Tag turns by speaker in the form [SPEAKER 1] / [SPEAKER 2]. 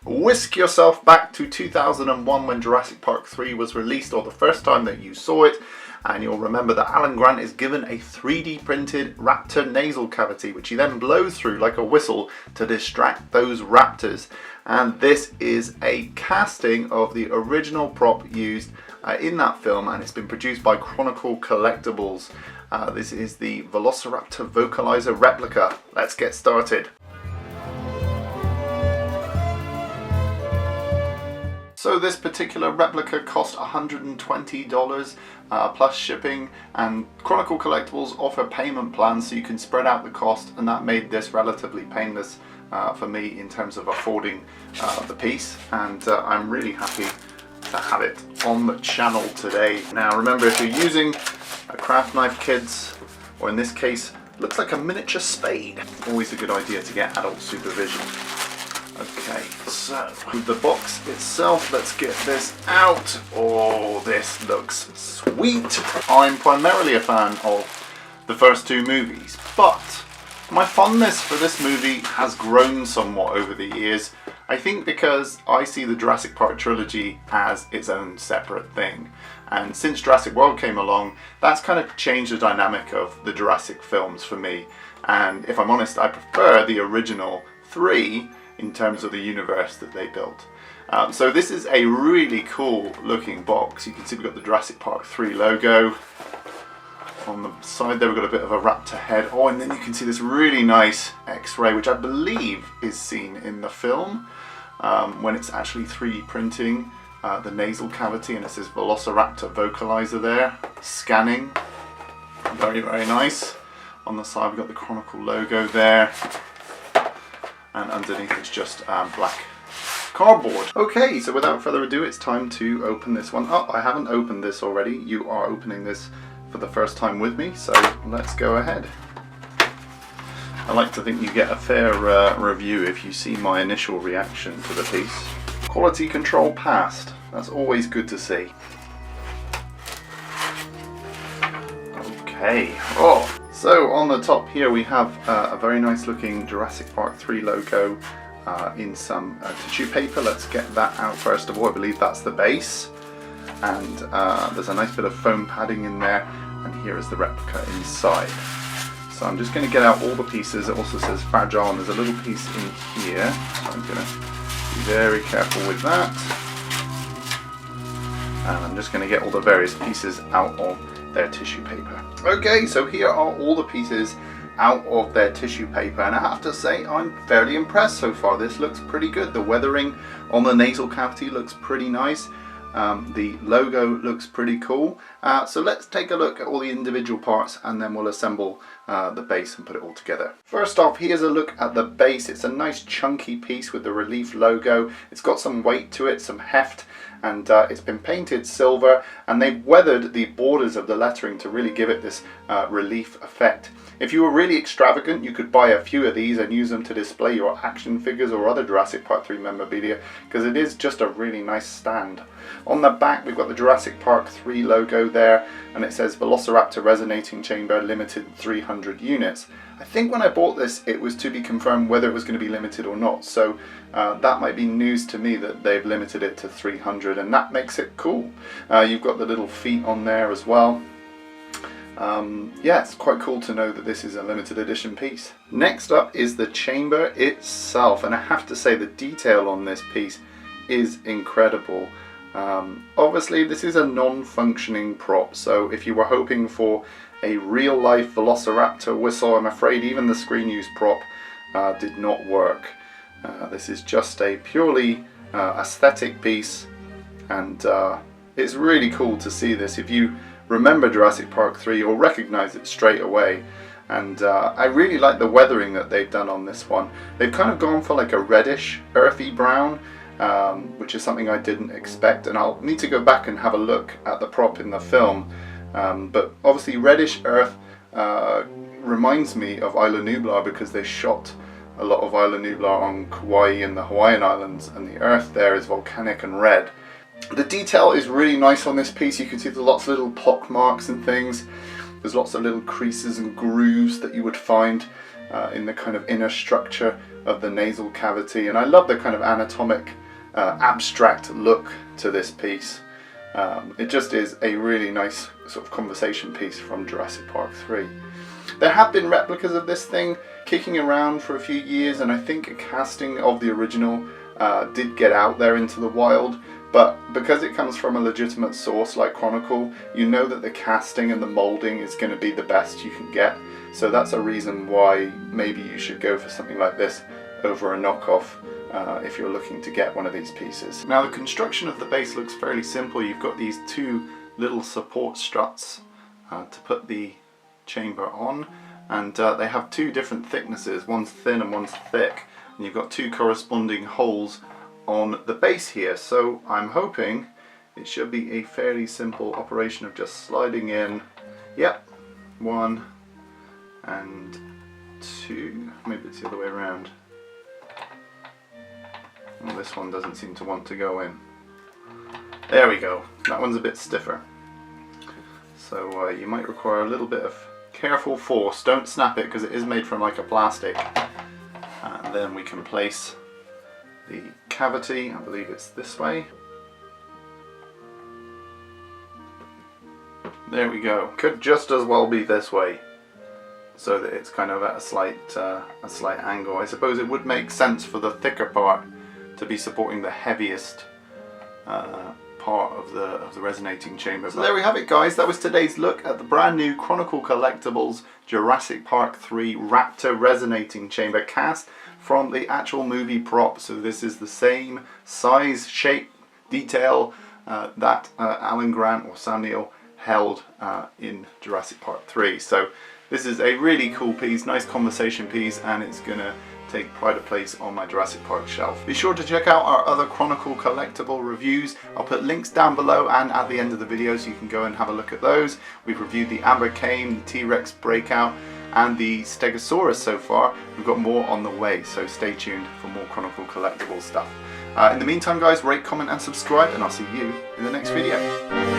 [SPEAKER 1] Whisk yourself back to 2001 when Jurassic Park 3 was released, or the first time that you saw it, and you'll remember that Alan Grant is given a 3D printed raptor nasal cavity, which he then blows through like a whistle to distract those raptors. And this is a casting of the original prop used in that film, and it's been produced by Chronicle Collectibles. This is the Velociraptor vocalizer replica. Let's get started. So this particular replica cost $120 plus shipping, and Chronicle Collectibles offer payment plans so you can spread out the cost, and that made this relatively painless for me in terms of affording the piece, and I'm really happy to have it on the channel today. Now remember, if you're using a craft knife, kids, or in this case looks like a miniature spade, always a good idea to get adult supervision. Okay, so with the box itself, let's get this out. Oh, this looks sweet. I'm primarily a fan of the first two movies, but my fondness for this movie has grown somewhat over the years. I think because I see the Jurassic Park trilogy as its own separate thing. And since Jurassic World came along, that's kind of changed the dynamic of the Jurassic films for me. And if I'm honest, I prefer the original three in terms of the universe that they built. So this is a really cool looking box. You can see we've got the Jurassic Park 3 logo. On the side there we've got a bit of a raptor head. Oh, and then you can see this really nice X-ray, which I believe is seen in the film when it's actually 3D printing the nasal cavity, and it says Velociraptor vocalizer there. Scanning. Very, very nice. On the side we've got the Chronicle logo there. And underneath it's just black cardboard. Okay, so without further ado, it's time to open this one up. I haven't opened this already. You are opening this for the first time with me, so let's go ahead. I like to think you get a fair review if you see my initial reaction to the piece. Quality control passed. That's always good to see. Okay. Oh. So on the top here we have a very nice looking Jurassic Park 3 logo in some tissue paper. Let's get that out first of all. I believe that's the base, and there's a nice bit of foam padding in there, and here is the replica inside. So I'm just going to get out all the pieces. It also says fragile, and there's a little piece in here, so I'm going to be very careful with that, and I'm just going to get all the various pieces out of their tissue paper. Okay, so here are all the pieces out of their tissue paper, and I have to say I'm fairly impressed so far. This looks pretty good. The weathering on the nasal cavity looks pretty nice. The logo looks pretty cool. So let's take a look at all the individual parts, and then we'll assemble the base and put it all together. First off, here's a look at the base. It's a nice chunky piece with the Relief logo. It's got some weight to it, some heft, and it's been painted silver, and they've weathered the borders of the lettering to really give it this Relief effect. If you were really extravagant, you could buy a few of these and use them to display your action figures or other Jurassic Park 3 memorabilia, because it is just a really nice stand. On the back we've got the Jurassic Park 3 logo there, and it says Velociraptor Resonating Chamber, limited 300 units. I think when I bought this it was to be confirmed whether it was going to be limited or not, so that might be news to me that they've limited it to 300, and that makes it cool. You've got the little feet on there as well. Yeah, it's quite cool to know that this is a limited edition piece. Next up is the chamber itself, and I have to say the detail on this piece is incredible. Obviously this is a non-functioning prop, so if you were hoping for a real-life Velociraptor whistle, I'm afraid even the screen use prop did not work. This is just a purely aesthetic piece, and it's really cool to see this. If you remember Jurassic Park 3, you'll recognize it straight away, and I really like the weathering that they've done on this one. They've kind of gone for like a reddish earthy brown, which is something I didn't expect, and I'll need to go back and have a look at the prop in the film, but obviously reddish earth reminds me of Isla Nublar, because they shot a lot of Isla Nublar on Kauai and the Hawaiian Islands, and the earth there is volcanic and red. The detail is really nice on this piece. You can see there's lots of little pock marks and things. There's lots of little creases and grooves that you would find in the kind of inner structure of the nasal cavity, and I love the kind of anatomic abstract look to this piece. It just is a really nice sort of conversation piece from Jurassic Park 3. There have been replicas of this thing kicking around for a few years, and I think a casting of the original did get out there into the wild, but because it comes from a legitimate source like Chronicle, you know that the casting and the molding is going to be the best you can get. So that's a reason why maybe you should go for something like this over a knockoff if you're looking to get one of these pieces. Now, the construction of the base looks fairly simple. You've got these two little support struts to put the chamber on, and they have two different thicknesses. One's thin and one's thick, and you've got two corresponding holes on the base here. So I'm hoping it should be a fairly simple operation of just sliding in, yep, one and two, maybe it's the other way around. Well, this one doesn't seem to want to go in. There we go, that one's a bit stiffer. So you might require a little bit of careful force. Don't snap it because it is made from like a plastic. And then we can place the cavity, I believe it's this way. There we go. Could just as well be this way, so that it's kind of at a slight angle. I suppose it would make sense for the thicker part to be supporting the heaviest part of the resonating chamber. So there we have it, guys. That was today's look at the brand new Chronicle Collectibles Jurassic Park 3 Raptor Resonating Chamber cast from the actual movie prop. So this is the same size, shape, detail that Alan Grant or Sam Neill held in Jurassic Park 3. So this is a really cool piece, nice conversation piece, and it's gonna take pride of place on my Jurassic Park shelf. Be sure to check out our other Chronicle collectible reviews. I'll put links down below and at the end of the video so you can go and have a look at those. We've reviewed the Amber Cane, the T-Rex Breakout, and the Stegosaurus so far. We've got more on the way, so stay tuned for more Chronicle collectible stuff. In the meantime, guys, rate, comment and subscribe, and I'll see you in the next video.